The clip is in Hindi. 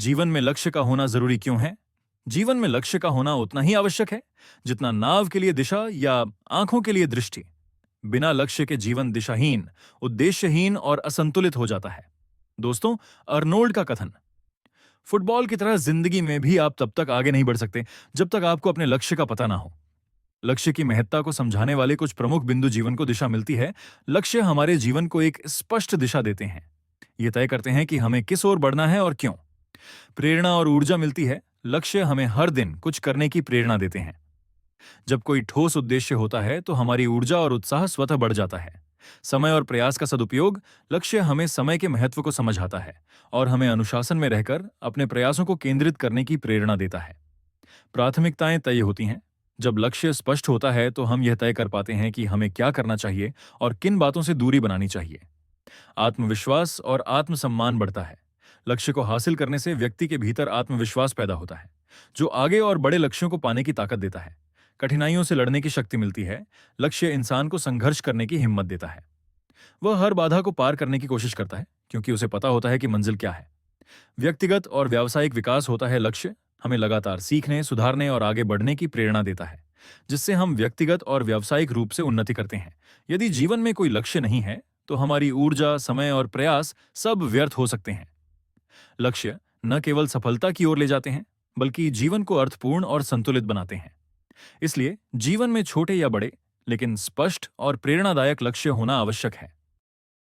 जीवन में लक्ष्य का होना जरूरी क्यों है? जीवन में लक्ष्य का होना उतना ही आवश्यक है जितना नाव के लिए दिशा या आंखों के लिए दृष्टि। बिना लक्ष्य के जीवन दिशाहीन, उद्देश्यहीन और असंतुलित हो जाता है। दोस्तों, अर्नोल्ड का कथन, फुटबॉल की तरह जिंदगी में भी आप तब तक आगे नहीं बढ़ सकते जब तक आपको अपने लक्ष्य का पता ना हो। लक्ष्य की महत्ता को समझाने वाले कुछ प्रमुख बिंदु जीवन को दिशा मिलती है। लक्ष्य हमारे जीवन को एक स्पष्ट दिशा देते हैं। ये तय करते हैं कि हमें किस ओर बढ़ना है और क्यों। प्रेरणा और ऊर्जा मिलती है। लक्ष्य हमें हर दिन कुछ करने की प्रेरणा देते हैं। जब कोई ठोस उद्देश्य होता है तो हमारी ऊर्जा और उत्साह स्वतः बढ़ जाता है। समय और प्रयास का सदुपयोग, लक्ष्य हमें समय के महत्व को समझाता है और हमें अनुशासन में रहकर अपने प्रयासों को केंद्रित करने की प्रेरणा देता है। प्राथमिकताएं तय होती हैं। जब लक्ष्य स्पष्ट होता है तो हम यह तय कर पाते हैं कि हमें क्या करना चाहिए और किन बातों से दूरी बनानी चाहिए। आत्मविश्वास और आत्मसम्मान बढ़ता है। लक्ष्य को हासिल करने से व्यक्ति के भीतर आत्मविश्वास पैदा होता है, जो आगे और बड़े लक्ष्यों को पाने की ताकत देता है। कठिनाइयों से लड़ने की शक्ति मिलती है। लक्ष्य इंसान को संघर्ष करने की हिम्मत देता है। वह हर बाधा को पार करने की कोशिश करता है क्योंकि उसे पता होता है कि मंजिल क्या है। व्यक्तिगत और व्यावसायिक विकास होता है। लक्ष्य हमें लगातार सीखने, सुधारने और आगे बढ़ने की प्रेरणा देता है, जिससे हम व्यक्तिगत और व्यावसायिक रूप से उन्नति करते हैं। यदि जीवन में कोई लक्ष्य नहीं है तो हमारी ऊर्जा, समय और प्रयास सब व्यर्थ हो सकते हैं। लक्ष्य न केवल सफलता की ओर ले जाते हैं, बल्कि जीवन को अर्थपूर्ण और संतुलित बनाते हैं। इसलिए जीवन में छोटे या बड़े, लेकिन स्पष्ट और प्रेरणादायक लक्ष्य होना आवश्यक है।